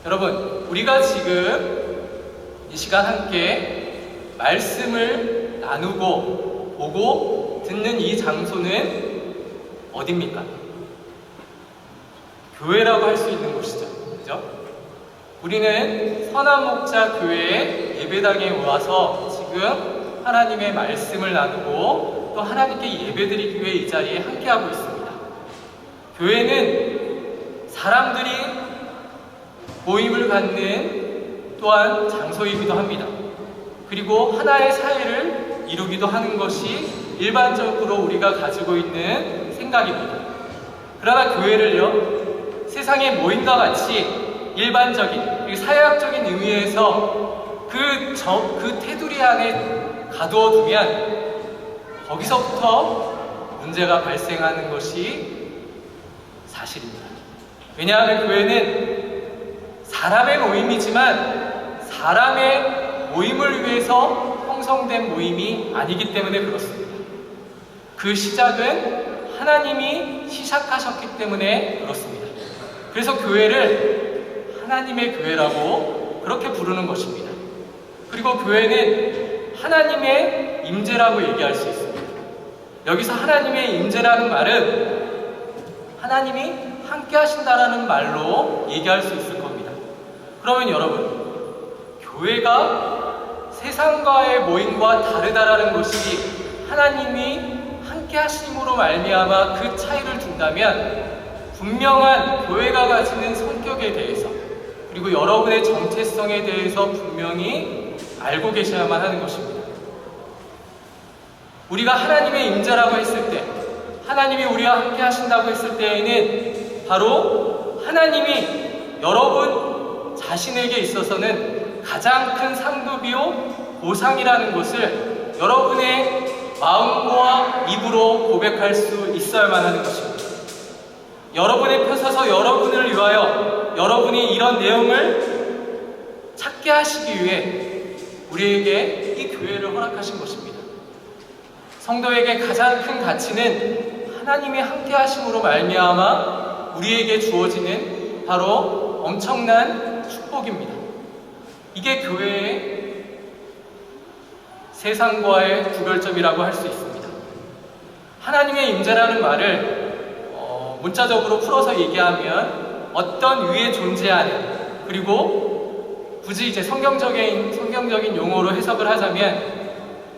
여러분, 우리가 지금 이 시간 함께 말씀을 나누고 보고 듣는 이 장소는 어디입니까? 교회라고 할 수 있는 곳이죠. 그죠? 우리는 선한목자 교회의 예배당에 와서 지금 하나님의 말씀을 나누고 또 하나님께 예배드리기 위해 이 자리에 함께하고 있습니다. 교회는 사람들이 모임을 갖는 또한 장소이기도 합니다. 그리고 하나의 사회를 이루기도 하는 것이 일반적으로 우리가 가지고 있는 생각입니다. 그러나 교회를요, 세상의 모임과 같이 일반적인 그리고 사회학적인 의미에서 그 테두리 안에 가두어 두면 거기서부터 문제가 발생하는 것이 사실입니다. 왜냐하면 교회는 사람의 모임이지만 사람의 모임을 위해서 형성된 모임이 아니기 때문에 그렇습니다. 그 시작은 하나님이 시작하셨기 때문에 그렇습니다. 그래서 교회를 하나님의 교회라고 그렇게 부르는 것입니다. 그리고 교회는 하나님의 임재라고 얘기할 수 있습니다. 여기서 하나님의 임재라는 말은 하나님이 함께 하신다라는 말로 얘기할 수 있을 겁니다. 그러면 여러분, 교회가 세상과의 모임과 다르다라는 것이 하나님이 함께 하심으로 말미암아 그 차이를 둔다면 분명한 교회가 가지는 성격에 대해서 그리고 여러분의 정체성에 대해서 분명히 알고 계셔야만 하는 것입니다. 우리가 하나님의 임재라고 했을 때, 하나님이 우리와 함께 하신다고 했을 때에는 바로 하나님이 여러분 자신에게 있어서는 가장 큰 상급이요 보상이라는 것을 여러분의 마음과 입으로 고백할 수 있어야만 하는 것입니다. 여러분의 편 서서 여러분을 위하여 여러분이 이런 내용을 찾게 하시기 위해 우리에게 이 교회를 허락하신 것입니다. 성도에게 가장 큰 가치는 하나님의 함께 하심으로 말미암아 우리에게 주어지는 바로 엄청난 축복입니다. 이게 교회의 세상과의 구별점이라고 할 수 있습니다. 하나님의 임재라는 말을 문자적으로 풀어서 얘기하면 어떤 위에 존재하는, 그리고 굳이 이제 성경적인 용어로 해석을 하자면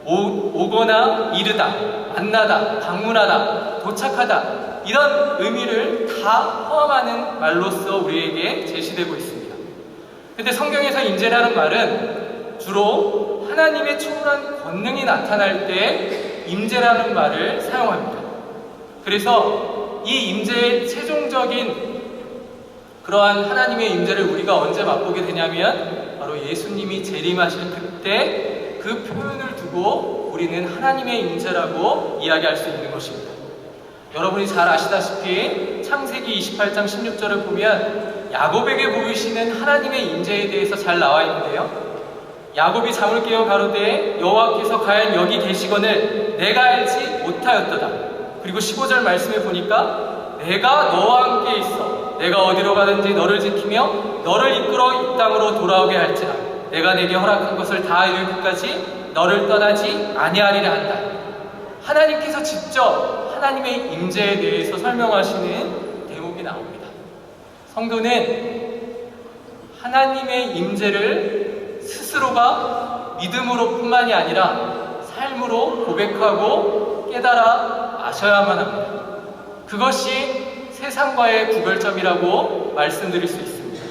오거나 이르다, 만나다, 방문하다, 도착하다, 이런 의미를 다 포함하는 말로서 우리에게 제시되고 있습니다. 근데 성경에서 임재라는 말은 주로 하나님의 초월한 권능이 나타날 때 임재라는 말을 사용합니다. 그래서 이 임재의 최종적인 그러한 하나님의 임재를 우리가 언제 맛보게 되냐면 바로 예수님이 재림하실 그때 그 표현을 두고 우리는 하나님의 임재라고 이야기할 수 있는 것입니다. 여러분이 잘 아시다시피 창세기 28장 16절을 보면 야곱에게 보이시는 하나님의 임재에 대해서 잘 나와 있는데요, 야곱이 잠을 깨어 가로되 여호와께서 과연 여기 계시거늘 내가 알지 못하였도다. 그리고 15절 말씀에 보니까 내가 너와 함께 있어 내가 어디로 가든지 너를 지키며 너를 이끌어 이 땅으로 돌아오게 할지라 내가 내게 허락한 것을 다 이룰 끝까지 너를 떠나지 아니하리라 한다. 하나님께서 직접 하나님의 임재에 대해서 설명하시는 대목이 나옵니다. 성도는 하나님의 임재를 스스로가 믿음으로 뿐만이 아니라 삶으로 고백하고 깨달아 아셔야만 합니다. 그것이 세상과의 구별점이라고 말씀드릴 수 있습니다.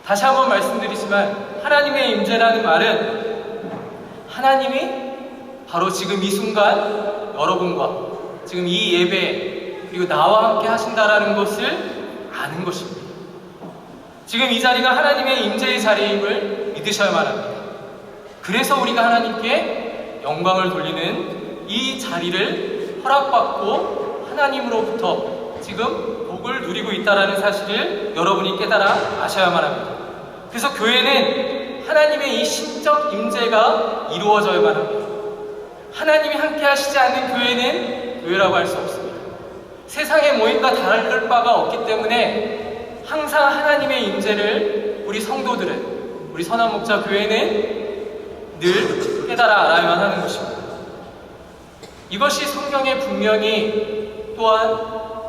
다시 한번 말씀드리지만 하나님의 임재라는 말은 하나님이 바로 지금 이 순간 여러분과 지금 이 예배에 그리고 나와 함께 하신다라는 것을 아는 것입니다. 지금 이 자리가 하나님의 임재의 자리임을 믿으셔야만 합니다. 그래서 우리가 하나님께 영광을 돌리는 이 자리를 허락받고 하나님으로부터 지금 복을 누리고 있다는 사실을 여러분이 깨달아 아셔야만 합니다. 그래서 교회는 하나님의 이 신적 임재가 이루어져야만 합니다. 하나님이 함께 하시지 않는 교회는 교회라고 할 수 없습니다. 세상의 모임과 다를 바가 없기 때문에 항상 하나님의 임재를 우리 성도들은, 우리 선한목자 교회는 늘 깨달아 알아야만 하는 것입니다. 이것이 성경에 분명히 또한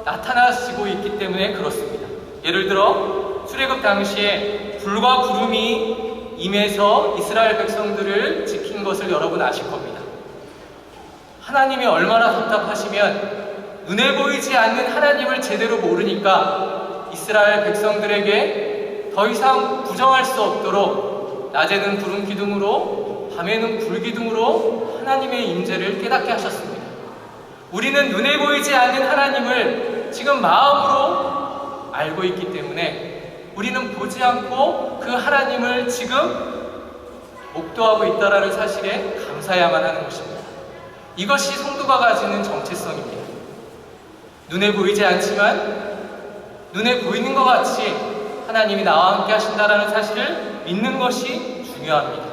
나타나지고 있기 때문에 그렇습니다. 예를 들어 출애굽 당시에 불과 구름이 임해서 이스라엘 백성들을 지킨 것을 여러분 아실 겁니다. 하나님이 얼마나 답답하시면 눈에 보이지 않는 하나님을 제대로 모르니까 이스라엘 백성들에게 더 이상 부정할 수 없도록 낮에는 구름 기둥으로 밤에는 불 기둥으로 하나님의 임재를 깨닫게 하셨습니다. 우리는 눈에 보이지 않는 하나님을 지금 마음으로 알고 있기 때문에 우리는 보지 않고 그 하나님을 지금 목도하고 있다는 사실에 감사해야만 하는 것입니다. 이것이 성도가 가지는 정체성입니다. 눈에 보이지 않지만 눈에 보이는 것 같이 하나님이 나와 함께 하신다는 사실을 믿는 것이 중요합니다.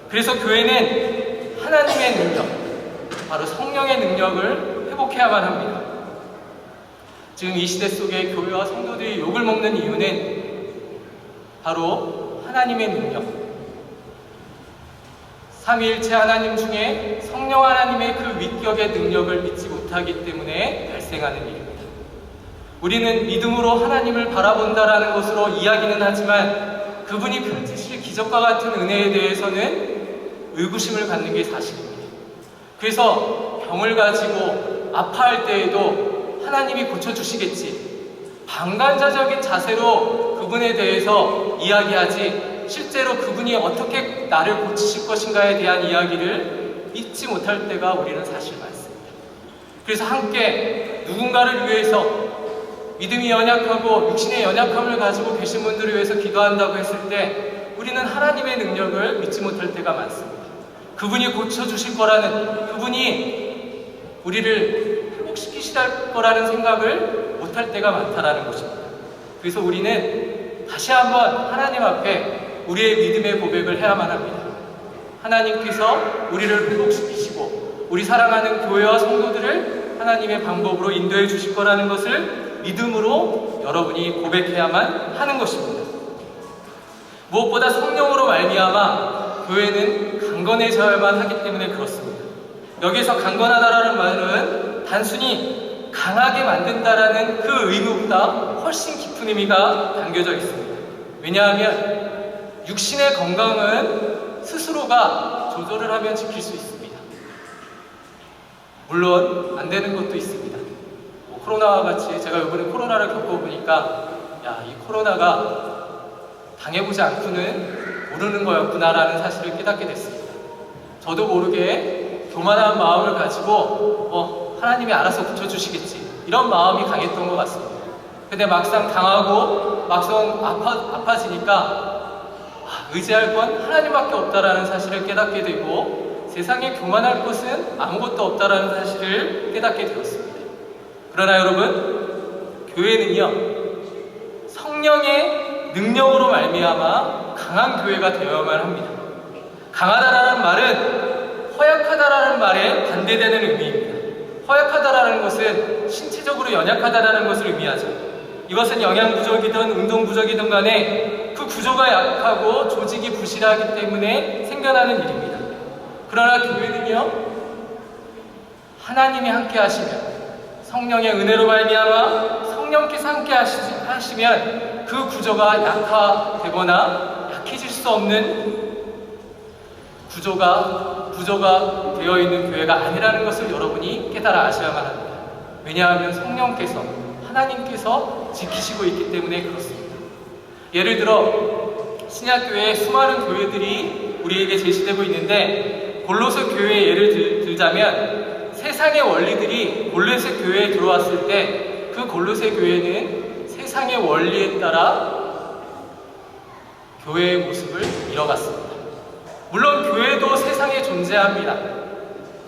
그래서 교회는 하나님의 능력, 바로 성령의 능력을 회복해야만 합니다. 지금 이 시대 속에 교회와 성도들이 욕을 먹는 이유는 바로 하나님의 능력, 삼위일체 하나님 중에 성령 하나님의 그 위격의 능력을 믿지 못하기 때문에 발생하는 일입니다. 우리는 믿음으로 하나님을 바라본다라는 것으로 이야기는 하지만 그분이 펼치실 기적과 같은 은혜에 대해서는 의구심을 갖는 게 사실입니다. 그래서 병을 가지고 아파할 때에도 하나님이 고쳐주시겠지, 방관자적인 자세로 그분에 대해서 이야기하지 실제로 그분이 어떻게 나를 고치실 것인가에 대한 이야기를 잊지 못할 때가 우리는 사실 많습니다. 그래서 함께 누군가를 위해서 믿음이 연약하고 육신의 연약함을 가지고 계신 분들을 위해서 기도한다고 했을 때 우리는 하나님의 능력을 믿지 못할 때가 많습니다. 그분이 고쳐주실 거라는, 그분이 우리를 회복시키실 거라는 생각을 못할 때가 많다라는 것입니다. 그래서 우리는 다시 한번 하나님 앞에 우리의 믿음의 고백을 해야만 합니다. 하나님께서 우리를 회복시키시고 우리 사랑하는 교회와 성도들을 하나님의 방법으로 인도해 주실 거라는 것을 믿음으로 여러분이 고백해야만 하는 것입니다. 무엇보다 성령으로 말미암아 교회는 강건해져야만 하기 때문에 그렇습니다. 여기에서 강건하다라는 말은 단순히 강하게 만든다라는 그 의미보다 훨씬 깊은 의미가 담겨져 있습니다. 왜냐하면 육신의 건강은 스스로가 조절을 하면 지킬 수 있습니다. 물론 안 되는 것도 있습니다. 코로나와 같이 제가 이번에 코로나를 겪어보니까 이 코로나가 당해보지 않고는 모르는 거였구나라는 사실을 깨닫게 됐습니다. 저도 모르게 교만한 마음을 가지고 하나님이 알아서 고쳐주시겠지 이런 마음이 강했던 것 같습니다. 근데 막상 당하고 막상 아파지니까 의지할 건 하나님밖에 없다라는 사실을 깨닫게 되고 세상에 교만할 것은 아무것도 없다라는 사실을 깨닫게 되었습니다. 그러나 여러분, 교회는요 성령의 능력으로 말미암아 강한 교회가 되어야만 합니다. 강하다라는 말은 허약하다라는 말에 반대되는 의미입니다. 허약하다라는 것은 신체적으로 연약하다라는 것을 의미하죠. 이것은 영양 부족이든 운동 부족이든 간에 그 구조가 약하고 조직이 부실하기 때문에 생겨나는 일입니다. 그러나 교회는요 하나님이 함께 하시면, 성령의 은혜로 말미암아 성령께서 함께 하시면 그 구조가 약화되거나 약해질 수 없는 구조가 되어 있는 교회가 아니라는 것을 여러분이 깨달아 아셔야만 합니다. 왜냐하면 성령께서, 하나님께서 지키시고 있기 때문에 그렇습니다. 예를 들어 신약교회의 수많은 교회들이 우리에게 제시되고 있는데 골로새 교회의 예를 들자면 세상의 원리들이 골로새 교회에 들어왔을 때 그 골로새 교회는 세상의 원리에 따라 교회의 모습을 잃어갔습니다. 물론 교회도 세상에 존재합니다.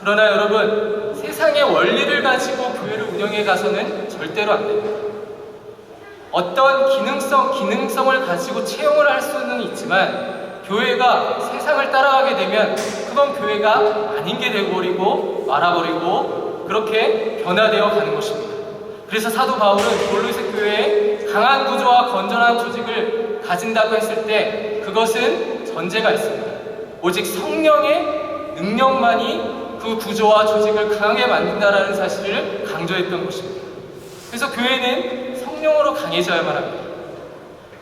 그러나 여러분, 세상의 원리를 가지고 교회를 운영해 가서는 절대로 안 됩니다. 어떤 기능성을 가지고 채용을 할 수는 있지만 교회가 세상을 따라가게 되면 그건 교회가 아닌 게 되어버리고 말아버리고 그렇게 변화되어 가는 것입니다. 그래서 사도 바울은 골로새 교회에 강한 구조와 건전한 조직을 가진다고 했을 때 그것은 전제가 있습니다. 오직 성령의 능력만이 그 구조와 조직을 강하게 만든다라는 사실을 강조했던 것입니다. 그래서 교회는 성령으로 강해져야만 합니다.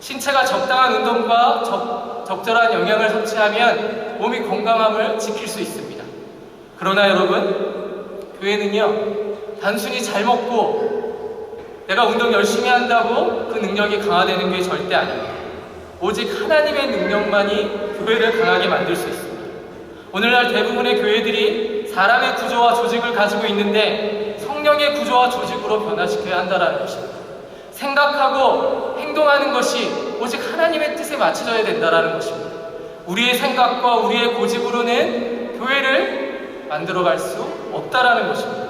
신체가 적당한 운동과 적절한 영양을 섭취하면 몸이 건강함을 지킬 수 있습니다. 그러나 여러분, 교회는요, 단순히 잘 먹고 내가 운동 열심히 한다고 그 능력이 강화되는 게 절대 아닙니다. 오직 하나님의 능력만이 교회를 강하게 만들 수 있습니다. 오늘날 대부분의 교회들이 사람의 구조와 조직을 가지고 있는데 성령의 구조와 조직으로 변화시켜야 한다는 것입니다. 생각하고 행동하는 것이 오직 하나님의 뜻에 맞춰져야 된다는 것입니다. 우리의 생각과 우리의 고집으로는 교회를 만들어갈 수 없다라는 것입니다.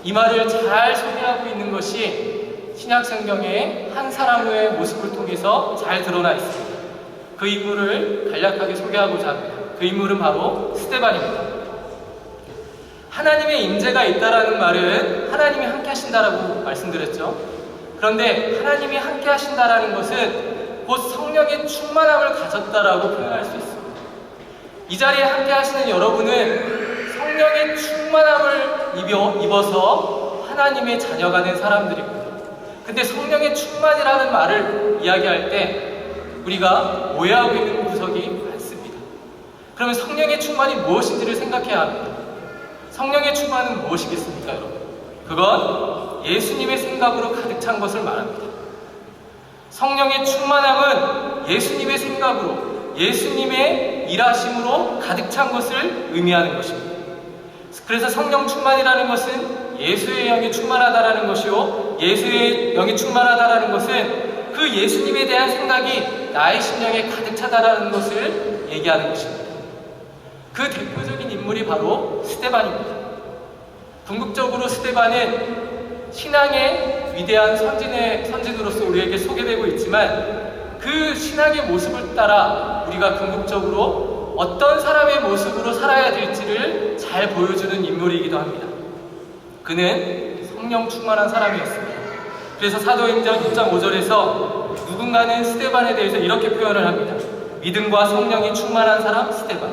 이 말을 잘 소개하고 있는 것이 신약성경의 한 사람의 모습을 통해서 잘 드러나 있습니다. 그 인물을 간략하게 소개하고자 합니다. 그 인물은 바로 스데반입니다. 하나님의 임재가 있다라는 말은 하나님이 함께 하신다라고 말씀드렸죠. 그런데 하나님이 함께 하신다라는 것은 곧 성령의 충만함을 가졌다라고 표현할 수 있습니다. 이 자리에 함께 하시는 여러분은 성령의 충만함을 입어서 하나님의 자녀가 된 사람들입니다. 근데 성령의 충만이라는 말을 이야기할 때 우리가 오해하고 있는 구석이 많습니다. 그러면 성령의 충만이 무엇인지를 생각해야 합니다. 성령의 충만은 무엇이겠습니까, 여러분? 그건 예수님의 생각으로 가득 찬 것을 말합니다. 성령의 충만함은 예수님의 생각으로, 예수님의 일하심으로 가득 찬 것을 의미하는 것입니다. 그래서 성령 충만이라는 것은 예수의 영이 충만하다라는 것이요, 예수의 영이 충만하다라는 것은 그 예수님에 대한 생각이 나의 심령에 가득 차다라는 것을 얘기하는 것입니다. 그 대표적인 인물이 바로 스데반입니다. 궁극적으로 스데반은 신앙의 위대한 선진으로서 우리에게 소개되고 있지만 그 신앙의 모습을 따라 우리가 궁극적으로 어떤 사람의 모습으로 살아야 될지를 잘 보여주는 인물이기도 합니다. 그는 성령 충만한 사람이었습니다. 그래서 사도행전 6장 5절에서 누군가는 스데반에 대해서 이렇게 표현을 합니다. 믿음과 성령이 충만한 사람 스데반.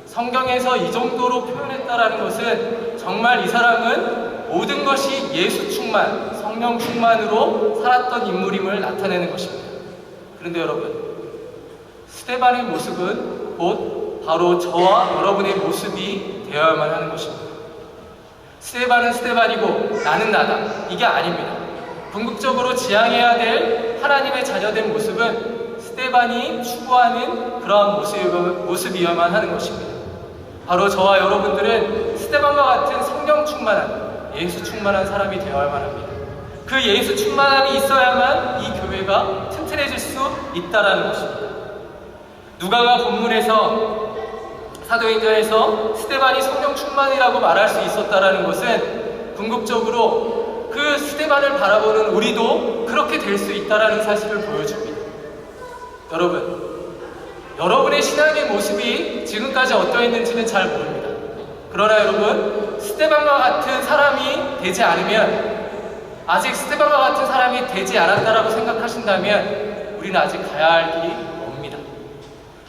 성경에서 이 정도로 표현했다라는 것은 정말 이 사람은 모든 것이 예수 충만, 성령 충만으로 살았던 인물임을 나타내는 것입니다. 그런데 여러분, 스데반의 모습은 곧 바로 저와 여러분의 모습이 되어야만 하는 것입니다. 스데반은 스데반이고 나는 나다, 이게 아닙니다. 궁극적으로 지향해야 될 하나님의 자녀된 모습은 스데반이 추구하는 그러한 모습이어야만 하는 것입니다. 바로 저와 여러분들은 스데반과 같은 성령 충만한, 예수 충만한 사람이 되어야만 합니다. 그 예수 충만함이 있어야만 이 교회가 튼튼해질 수 있다라는 것입니다. 누가가 본문에서 사도행전에서 스데반이 성령 충만이라고 말할 수 있었다라는 것은 궁극적으로 그 스데반을 바라보는 우리도 그렇게 될 수 있다라는 사실을 보여줍니다. 여러분의 신앙의 모습이 지금까지 어떠했는지는 잘 모릅니다. 그러나 여러분, 스데반과 같은 사람이 되지 않으면, 아직 스데반과 같은 사람이 되지 않았다라고 생각하신다면 우리는 아직 가야 할 길이 멉니다.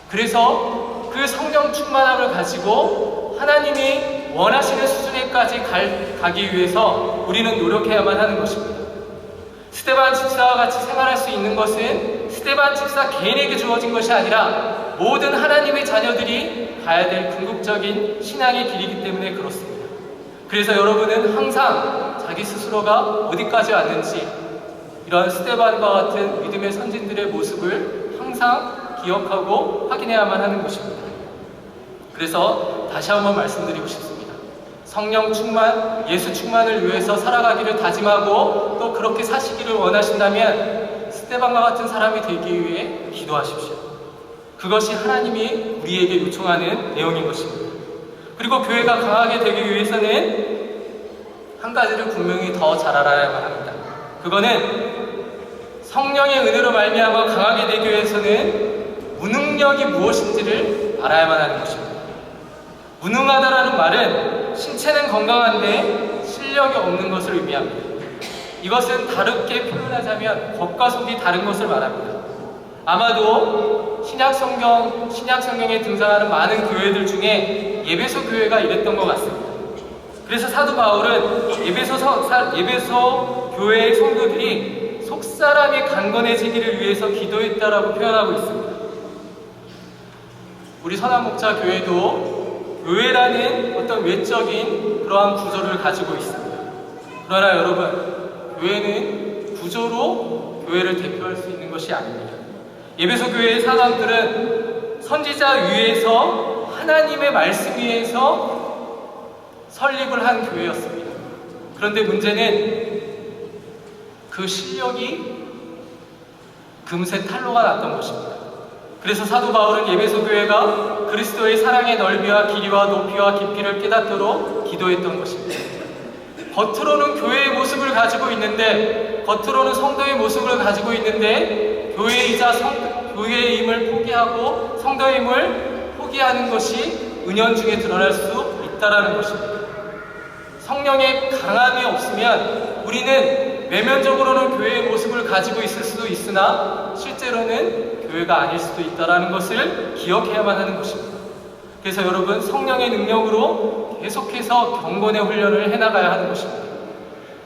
그래서 그 성령 충만함을 가지고 하나님이 원하시는 수준에까지 가기 위해서 우리는 노력해야만 하는 것입니다. 스데반 집사와 같이 생활할 수 있는 것은 스데반 집사 개인에게 주어진 것이 아니라 모든 하나님의 자녀들이 가야 될 궁극적인 신앙의 길이기 때문에 그렇습니다. 그래서 여러분은 항상 자기 스스로가 어디까지 왔는지 이런 스데반과 같은 믿음의 선진들의 모습을 항상 기억하고 확인해야만 하는 것입니다. 그래서 다시 한번 말씀드리고 싶습니다. 성령 충만, 예수 충만을 위해서 살아가기를 다짐하고 또 그렇게 사시기를 원하신다면 스데반과 같은 사람이 되기 위해 기도하십시오. 그것이 하나님이 우리에게 요청하는 내용인 것입니다. 그리고 교회가 강하게 되기 위해서는 한 가지를 분명히 더 잘 알아야만 합니다. 그거는 성령의 은혜로 말미암아 강하게 되기 위해서는 무능력이 무엇인지를 알아야만 하는 것입니다. 무능하다라는 말은 신체는 건강한데 실력이 없는 것을 의미합니다. 이것은 다르게 표현하자면 겉과 속이 다른 것을 말합니다. 아마도 신약 성경에 등장하는 많은 교회들 중에 예배소 교회가 이랬던 것 같습니다. 그래서 사도 바울은 예배소 교회의 성도들이 속사람이 강건해지기를 위해서 기도했다라고 표현하고 있습니다. 우리 선한 목자 교회도 교회라는 어떤 외적인 그러한 구조를 가지고 있습니다. 그러나 여러분, 교회는 구조로 교회를 대표할 수 있는 것이 아닙니다. 예배소 교회의 사람들은 선지자 위에서 하나님의 말씀 위에서 설립을 한 교회였습니다. 그런데 문제는 그 실력이 금세 탄로가 났던 것입니다. 그래서 사도 바울은 예배소 교회가 그리스도의 사랑의 넓이와 길이와 높이와 깊이를 깨닫도록 기도했던 것입니다. 겉으로는 교회의 모습을 가지고 있는데, 겉으로는 성도의 모습을 가지고 있는데 교회이자 교회임을 포기하고 성도임을 포기하는 것이 은연중에 드러날 수 있다라는 것입니다. 성령의 강함이 없으면 우리는 외면적으로는 교회의 모습을 가지고 있을 수도 있으나 실제로는 교회가 아닐 수도 있다는 것을 기억해야만 하는 것입니다. 그래서 여러분, 성령의 능력으로 계속해서 경건의 훈련을 해나가야 하는 것입니다.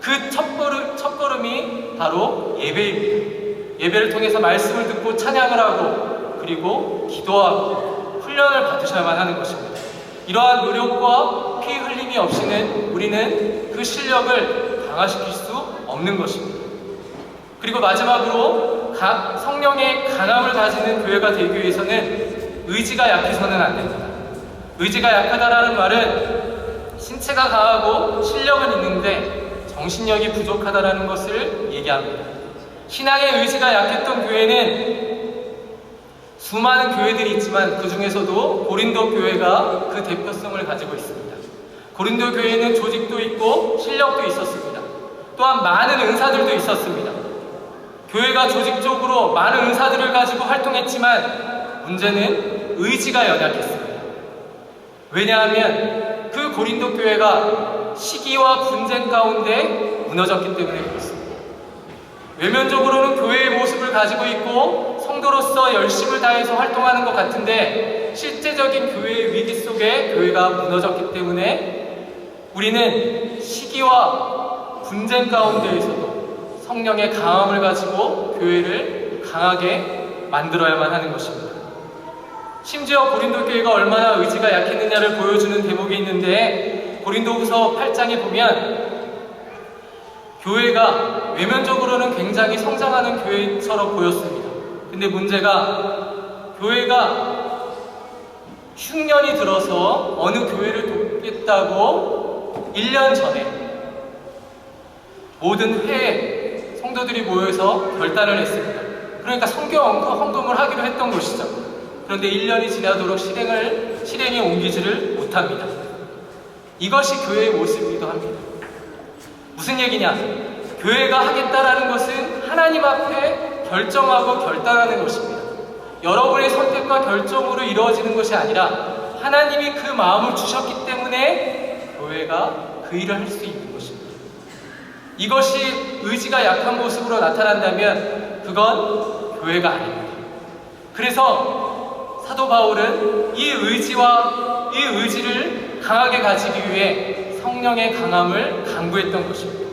그 첫걸음이 바로 예배입니다. 예배를 통해서 말씀을 듣고 찬양을 하고 그리고 기도하고 훈련을 받으셔야만 하는 것입니다. 이러한 노력과 피 흘림이 없이는 우리는 그 실력을 강화시킬 수 없는 것입니다. 그리고 마지막으로 성령의 강함을 가지는 교회가 되기 위해서는 의지가 약해서는 안 됩니다. 의지가 약하다라는 말은 신체가 강하고 실력은 있는데 정신력이 부족하다라는 것을 얘기합니다. 신앙의 의지가 약했던 교회는 수많은 교회들이 있지만 그 중에서도 고린도 교회가 그 대표성을 가지고 있습니다. 고린도 교회는 조직도 있고 실력도 있었습니다. 또한 많은 은사들도 있었습니다. 교회가 조직적으로 많은 은사들을 가지고 활동했지만 문제는 의지가 연약했습니다. 왜냐하면 그 고린도 교회가 시기와 분쟁 가운데 무너졌기 때문에 그렇습니다. 외면적으로는 교회의 모습을 가지고 있고 성도로서 열심을 다해서 활동하는 것 같은데 실제적인 교회의 위기 속에 교회가 무너졌기 때문에 우리는 시기와 분쟁 가운데에서도 성령의 강함을 가지고 교회를 강하게 만들어야만 하는 것입니다. 심지어 고린도 교회가 얼마나 의지가 약했느냐를 보여주는 대목이 있는데 고린도후서 8장에 보면 교회가 외면적으로는 굉장히 성장하는 교회처럼 보였습니다. 근데 문제가 교회가 흉년이 들어서 어느 교회를 돕겠다고 1년 전에 모든 회에 성도들이 모여서 결단을 했습니다. 그러니까 성경 헌금을 하기로 했던 것이죠. 그런데 1년이 지나도록 실행에 옮기지를 못합니다. 이것이 교회의 모습이기도 합니다. 무슨 얘기냐? 교회가 하겠다라는 것은 하나님 앞에 결정하고 결단하는 것입니다. 여러분의 선택과 결정으로 이루어지는 것이 아니라 하나님이 그 마음을 주셨기 때문에 교회가 그 일을 할 수 있는 것입니다. 이것이 의지가 약한 모습으로 나타난다면 그건 교회가 아닙니다. 그래서 사도 바울은 이 의지를 강하게 가지기 위해 성령의 강함을 강구했던 것입니다.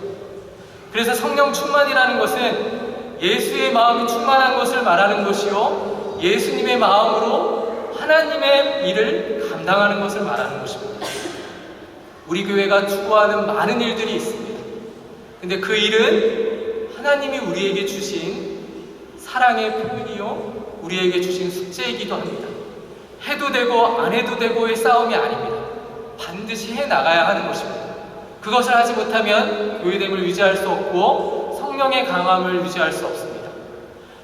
그래서 성령 충만이라는 것은 예수의 마음이 충만한 것을 말하는 것이요, 예수님의 마음으로 하나님의 일을 감당하는 것을 말하는 것입니다. 우리 교회가 추구하는 많은 일들이 있습니다. 근데 그 일은 하나님이 우리에게 주신 사랑의 표현이요, 우리에게 주신 숙제이기도 합니다. 해도 되고 안 해도 되고의 싸움이 아닙니다. 반드시 해나가야 하는 것입니다. 그것을 하지 못하면 교회됨을 유지할 수 없고 성령의 강함을 유지할 수 없습니다.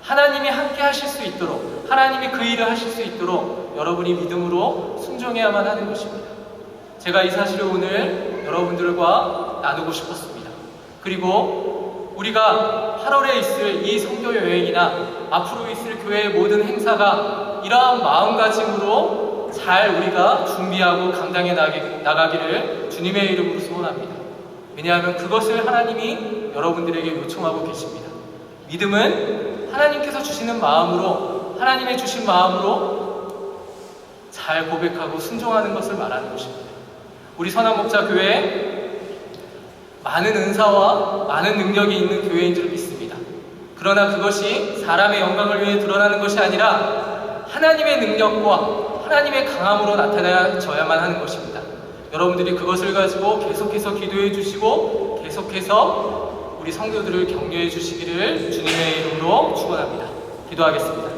하나님이 함께 하실 수 있도록, 하나님이 그 일을 하실 수 있도록 여러분이 믿음으로 순종해야만 하는 것입니다. 제가 이 사실을 오늘 여러분들과 나누고 싶었습니다. 그리고 우리가 8월에 있을 이 선교 여행이나 앞으로 있을 교회의 모든 행사가 이러한 마음가짐으로 잘 우리가 준비하고 감당해 나가기를 주님의 이름으로 소원합니다. 왜냐하면 그것을 하나님이 여러분들에게 요청하고 계십니다. 믿음은 하나님께서 주시는 마음으로, 하나님의 주신 마음으로 잘 고백하고 순종하는 것을 말하는 것입니다. 우리 선한목자교회 많은 은사와 많은 능력이 있는 교회인 줄 믿습니다. 그러나 그것이 사람의 영광을 위해 드러나는 것이 아니라 하나님의 능력과 하나님의 강함으로 나타나져야만 하는 것입니다. 여러분들이 그것을 가지고 계속해서 기도해 주시고 계속해서 우리 성도들을 격려해 주시기를 주님의 이름으로 축원합니다. 기도하겠습니다.